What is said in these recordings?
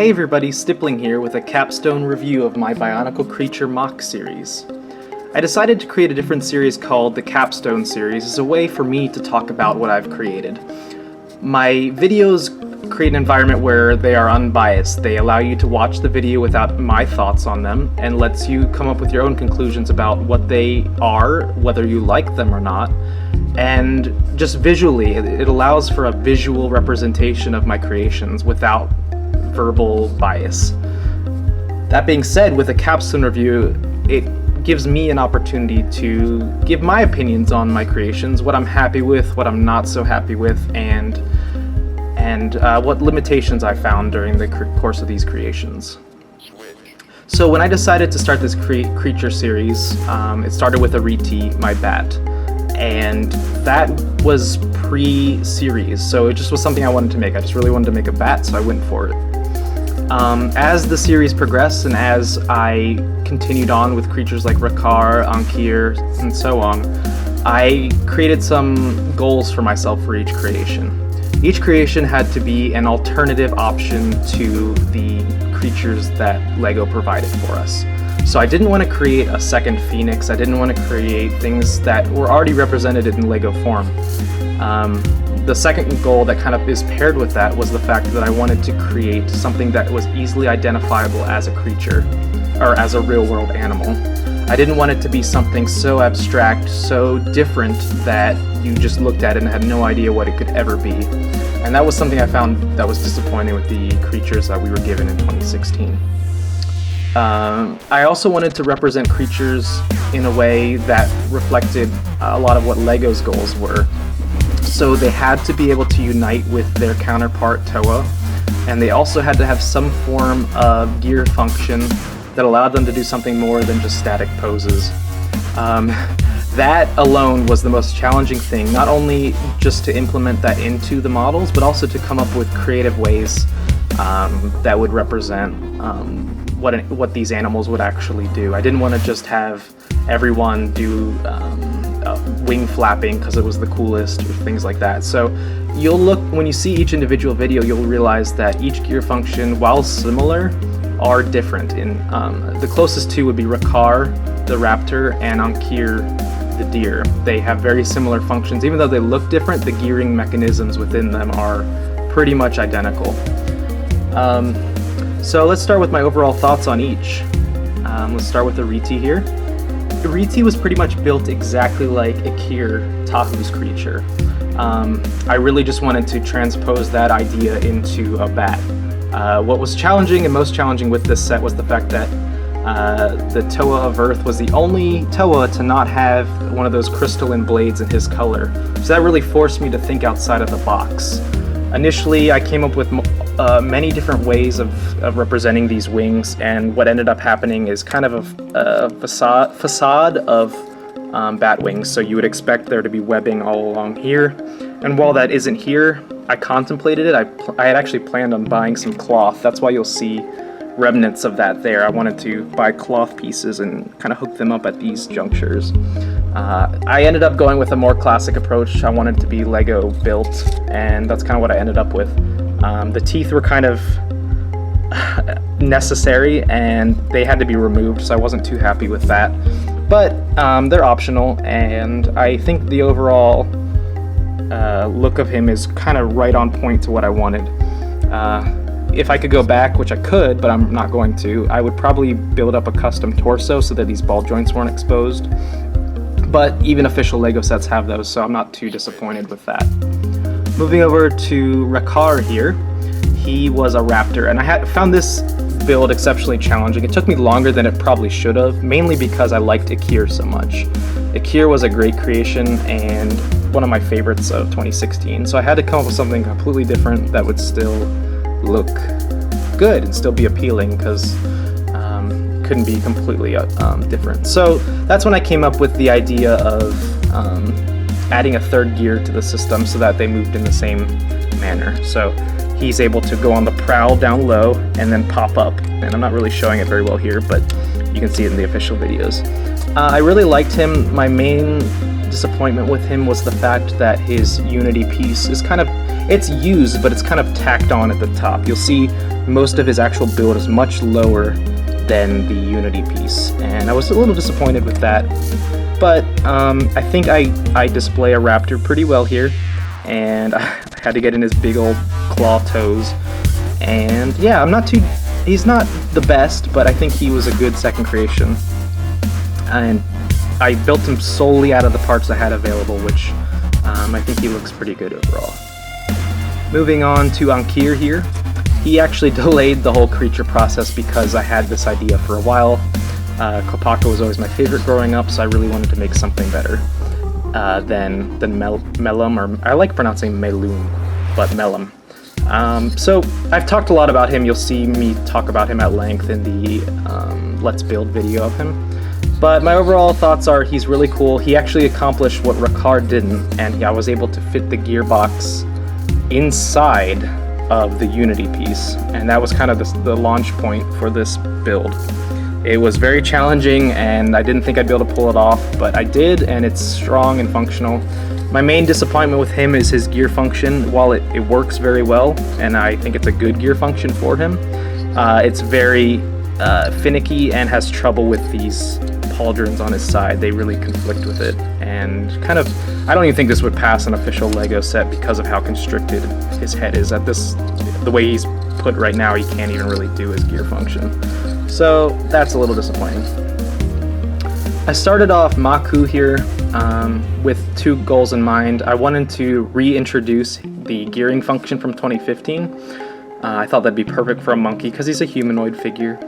Hey everybody, Stippling here with a Capstone review of my Bionicle Creature MOC series. I decided to create a different series called the Capstone series as a way for me to talk about what I've created. My videos create an environment where they are unbiased. They allow you to watch the video without my thoughts on them and lets you come up with your own conclusions about what they are, whether you like them or not. And just visually, it allows for a visual representation of my creations without verbal bias. That being said, with a Capstone review, it gives me an opportunity to give my opinions on my creations, what I'm happy with, what I'm not so happy with, and what limitations I found during the course of these creations. So when I decided to start this creature series, it started with a Reti, my bat, and that was pre-series, so it just was something I wanted to make. I just really wanted to make a bat, so I went for it. As the series progressed and as I continued on with creatures like Rakar, Ankir, and so on, I created some goals for myself for each creation. Each creation had to be an alternative option to the creatures that LEGO provided for us. So I didn't want to create a second Phoenix, I didn't want to create things that were already represented in LEGO form. The second goal that kind of is paired with that was the fact that I wanted to create something that was easily identifiable as a creature, or as a real-world animal. I didn't want it to be something so abstract, so different that you just looked at it and had no idea what it could ever be. And that was something I found that was disappointing with the creatures that we were given in 2016. I also wanted to represent creatures in a way that reflected a lot of what LEGO's goals were. So they had to be able to unite with their counterpart Toa, and they also had to have some form of gear function that allowed them to do something more than just static poses. That alone was the most challenging thing, not only just to implement that into the models, but also to come up with creative ways that would represent what these animals would actually do. I didn't want to just have everyone do wing flapping because it was the coolest or things like that. So you'll look, when you see each individual video, you'll realize that each gear function, while similar, are different. In the closest two would be Rakar, the raptor, and Ankir, the deer. They have very similar functions. Even though they look different, the gearing mechanisms within them are pretty much identical. So let's start with my overall thoughts on each. Let's start with the Reti here. The Reti was pretty much built exactly like Akir, Tahu's creature. I really just wanted to transpose that idea into a bat. What was challenging and most challenging with this set was the fact that the Toa of Earth was the only Toa to not have one of those crystalline blades in his color. So that really forced me to think outside of the box. Initially, I came up with many different ways of representing these wings, and what ended up happening is kind of a facade of bat wings. So you would expect there to be webbing all along here, and while that isn't here, I contemplated it. I had actually planned on buying some cloth. That's why you'll see remnants of that there. I wanted to buy cloth pieces and kind of hook them up at these junctures. I ended up going with a more classic approach. I wanted to be LEGO built, and that's kind of what I ended up with. The teeth were kind of necessary and they had to be removed, so I wasn't too happy with that. But they're optional, and I think the overall look of him is kind of right on point to what I wanted. If I could go back, which I could, but I'm not going to, I would probably build up a custom torso so that these ball joints weren't exposed. But even official LEGO sets have those, so I'm not too disappointed with that. Moving over to Rakar here, he was a raptor, and I found this build exceptionally challenging. It took me longer than it probably should have, mainly because I liked Akir so much. Akir was a great creation and one of my favorites of 2016, so I had to come up with something completely different that would still look good and still be appealing, because couldn't be completely different. So that's when I came up with the idea of adding a third gear to the system so that they moved in the same manner. So he's able to go on the prowl down low and then pop up, and I'm not really showing it very well here, but you can see it in the official videos. I really liked him. My main disappointment with him was the fact that his Unity piece is it's used, but it's kind of tacked on at the top. You'll see most of his actual build is much lower than the Unity piece, and I was a little disappointed with that. But I think I display a raptor pretty well here, and I had to get in his big old claw toes. And yeah, he's not the best, but I think he was a good second creation. And I built him solely out of the parts I had available, which I think he looks pretty good overall. Moving on to Ankir here. He actually delayed the whole creature process because I had this idea for a while. Kopaka was always my favorite growing up, so I really wanted to make something better than Melum, or I like pronouncing Melum, but Melum. So I've talked a lot about him. You'll see me talk about him at length in the Let's Build video of him. But my overall thoughts are he's really cool. He actually accomplished what Ricard didn't, and I was able to fit the gearbox inside of the Unity piece, and that was kind of the launch point for this build. It was very challenging, and I didn't think I'd be able to pull it off, but I did, and it's strong and functional. My main disappointment with him is his gear function. While it works very well, and I think it's a good gear function for him, it's very finicky and has trouble with these pauldrons on his side. They really conflict with it, and I don't even think this would pass an official LEGO set because of how constricted his head is. The way he's put right now, he can't even really do his gear function. So that's a little disappointing. I started off Maku here with two goals in mind. I wanted to reintroduce the gearing function from 2015. I thought that'd be perfect for a monkey because he's a humanoid figure.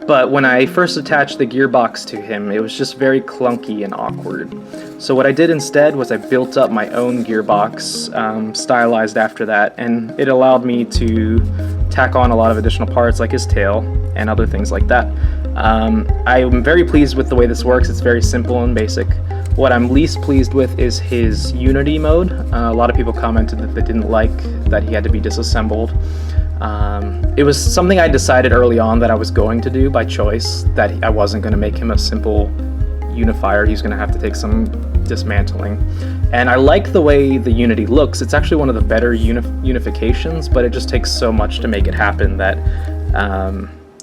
But when I first attached the gearbox to him, it was just very clunky and awkward. So what I did instead was I built up my own gearbox, stylized after that, and it allowed me to tack on a lot of additional parts like his tail and other things like that. I'm very pleased with the way this works. It's very simple and basic. What I'm least pleased with is his Unity mode. A lot of people commented that they didn't like that he had to be disassembled. It was something I decided early on that I was going to do by choice, that I wasn't going to make him a simple unifier. He's going to have to take some dismantling. And I like the way the Unity looks. It's actually one of the better unifications, but it just takes so much to make it happen that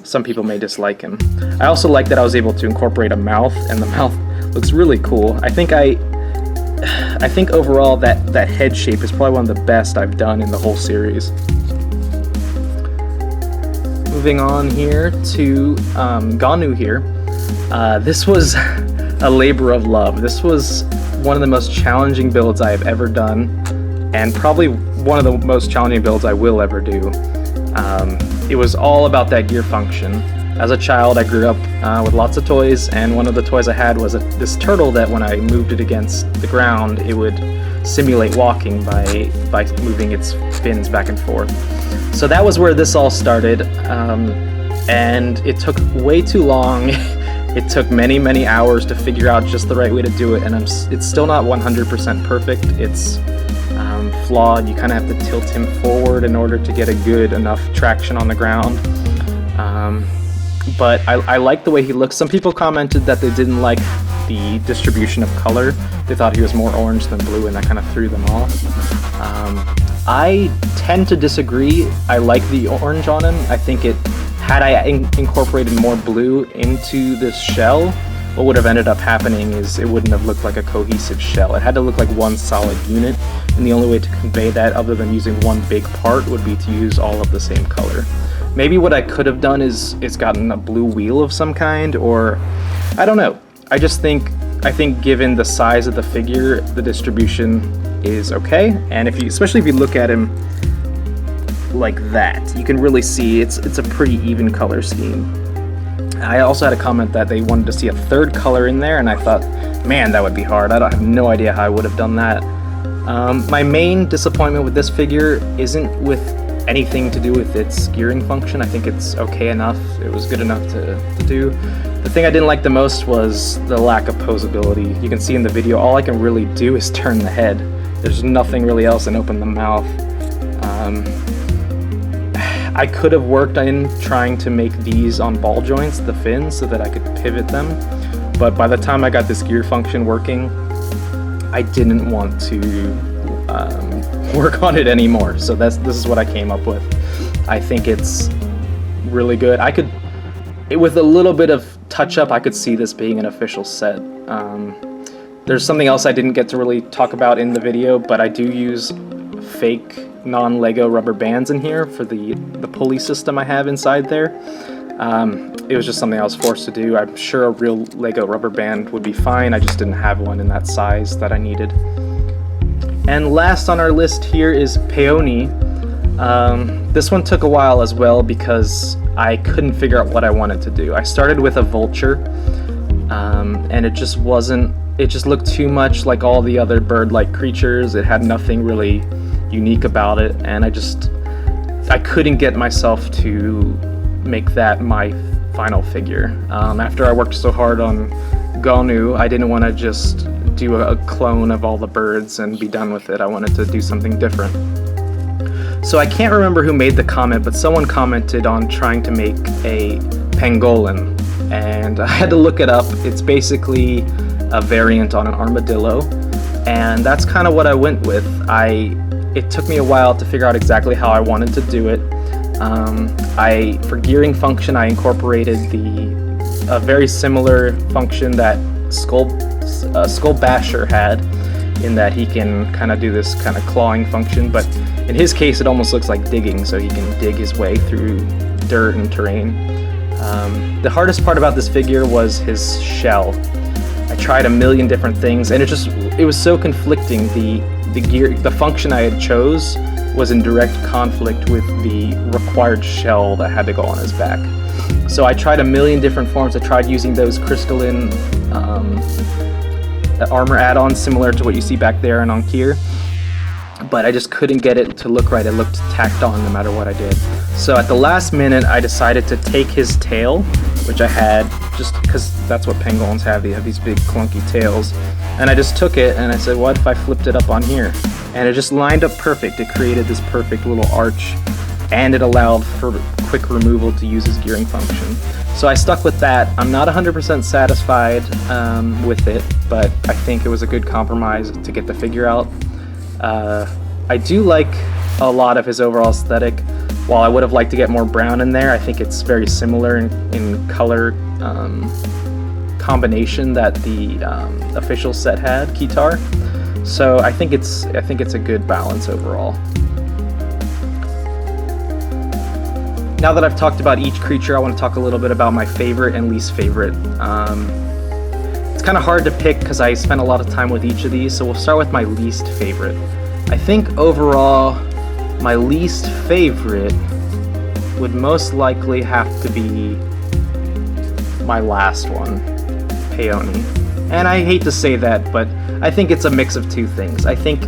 some people may dislike him. I also like that I was able to incorporate a mouth, and the mouth looks really cool. I think overall that head shape is probably one of the best I've done in the whole series. Moving on here to Ganu here. This was a labor of love. This was one of the most challenging builds I have ever done, and probably one of the most challenging builds I will ever do. It was all about that gear function. As a child, I grew up with lots of toys, and one of the toys I had was this turtle that when I moved it against the ground, it would simulate walking by moving its fins back and forth. So that was where this all started, and it took way too long. It took many, many hours to figure out just the right way to do it, and it's still not 100% perfect. It's flawed. You kind of have to tilt him forward in order to get a good enough traction on the ground. But I like the way he looks. Some people commented that they didn't like the distribution of color. They thought he was more orange than blue, and that kind of threw them off. I tend to disagree. I like the orange on him. I think had I incorporated more blue into this shell, what would have ended up happening is it wouldn't have looked like a cohesive shell. It had to look like one solid unit, and the only way to convey that other than using one big part would be to use all of the same color. Maybe what I could have done is gotten a blue wheel of some kind, or I don't know. I think given the size of the figure, the distribution is okay, and especially if you look at him like that, you can really see it's a pretty even color scheme. I also had a comment that they wanted to see a third color in there, and I thought, man, that would be hard. I have no idea how I would have done that. My main disappointment with this figure isn't with anything to do with its gearing function. I think it's okay enough. It was good enough to do. The thing I didn't like the most was the lack of posability. You can see in the video, all I can really do is turn the head. There's nothing really else and open the mouth. I could have worked in trying to make these on ball joints, the fins, so that I could pivot them. But by the time I got this gear function working, I didn't want to work on it anymore. So this is what I came up with. I think it's really good. With a little bit of touch up, I could see this being an official set. There's something else I didn't get to really talk about in the video, but I do use fake non-Lego rubber bands in here for the pulley system I have inside there. It was just something I was forced to do. I'm sure a real Lego rubber band would be fine. I just didn't have one in that size that I needed. And last on our list here is Peony. This one took a while as well because I couldn't figure out what I wanted to do. I started with a vulture, and it just looked too much like all the other bird-like creatures. It had nothing really unique about it, and I couldn't get myself to make that my final figure. After I worked so hard on Gonu, I didn't want to just do a clone of all the birds and be done with it. I wanted to do something different. So I can't remember who made the comment, but someone commented on trying to make a pangolin, and I had to look it up. It's basically a variant on an armadillo, and that's kind of what I went with. It took me a while to figure out exactly how I wanted to do it. For gearing function, I incorporated a very similar function that Skull Basher had, in that he can kind of do this kind of clawing function, but in his case it almost looks like digging, so he can dig his way through dirt and terrain. The hardest part about this figure was his shell. I tried a million different things, and it was so conflicting. The function I had chose was in direct conflict with the required shell that had to go on his back. So I tried a million different forms. I tried using those crystalline armor add-ons similar to what you see back there and on Kier, but I just couldn't get it to look right. It looked tacked on no matter what I did. So at the last minute, I decided to take his tail, which I had just because that's what pangolins have. They have these big clunky tails, and I just took it and I said, what if I flipped it up on here? And it just lined up perfect. It created this perfect little arch, and it allowed for quick removal to use his gearing function. So I stuck with that. I'm not 100% satisfied with it, but I think it was a good compromise to get the figure out. I do like a lot of his overall aesthetic. While I would have liked to get more brown in there, I think it's very similar in color combination that the official set had, Kitar. So I think it's a good balance overall. Now that I've talked about each creature, I want to talk a little bit about my favorite and least favorite. It's kind of hard to pick because I spent a lot of time with each of these, so we'll start with my least favorite. I think overall, my least favorite would most likely have to be my last one, Peony. And I hate to say that, but I think it's a mix of two things. I think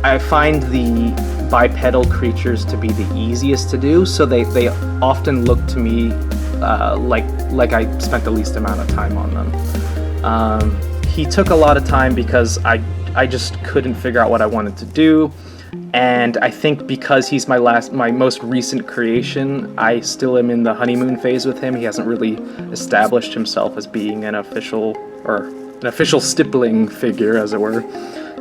I find the bipedal creatures to be the easiest to do, so they often look to me like I spent the least amount of time on them. He took a lot of time because I just couldn't figure out what I wanted to do, and I think because he's my most recent creation, I still am in the honeymoon phase with him. He hasn't really established himself as being an official Stippling figure, as it were.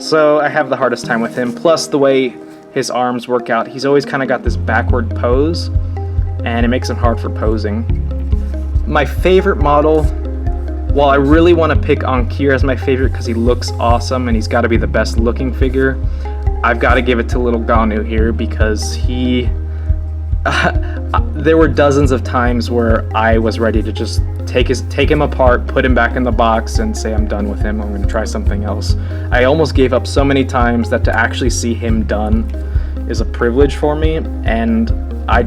So I have the hardest time with him. Plus the way his arms work out, he's always kind of got this backward pose, and it makes him hard for posing. My favorite model, while I really want to pick Ankir as my favorite because he looks awesome and he's got to be the best looking figure, I've got to give it to little Gonu here because there were dozens of times where I was ready to just take him apart, put him back in the box, and say I'm done with him, I'm going to try something else. I almost gave up so many times that to actually see him done is a privilege for me, and I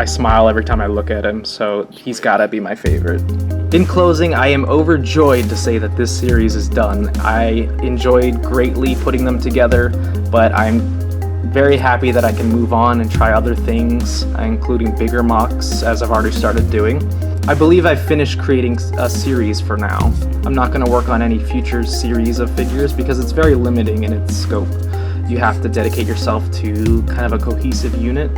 smile every time I look at him, so he's got to be my favorite. In closing, I am overjoyed to say that this series is done. I enjoyed greatly putting them together, but I'm very happy that I can move on and try other things, including bigger MOCs, as I've already started doing. I believe I've finished creating a series for now. I'm not going to work on any future series of figures because it's very limiting in its scope. You have to dedicate yourself to kind of a cohesive unit,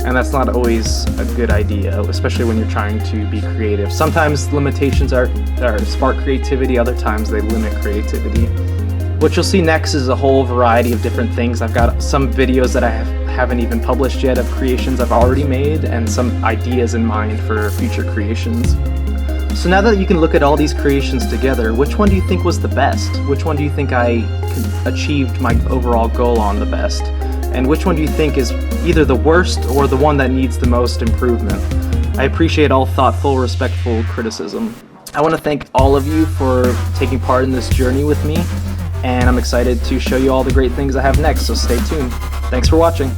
and that's not always a good idea, especially when you're trying to be creative. Sometimes limitations are spark creativity, other times they limit creativity. What you'll see next is a whole variety of different things. I've got some videos that I haven't even published yet of creations I've already made, and some ideas in mind for future creations. So now that you can look at all these creations together, which one do you think was the best? Which one do you think I achieved my overall goal on the best? And which one do you think is either the worst or the one that needs the most improvement? I appreciate all thoughtful, respectful criticism. I want to thank all of you for taking part in this journey with me, and I'm excited to show you all the great things I have next, so stay tuned. Thanks for watching.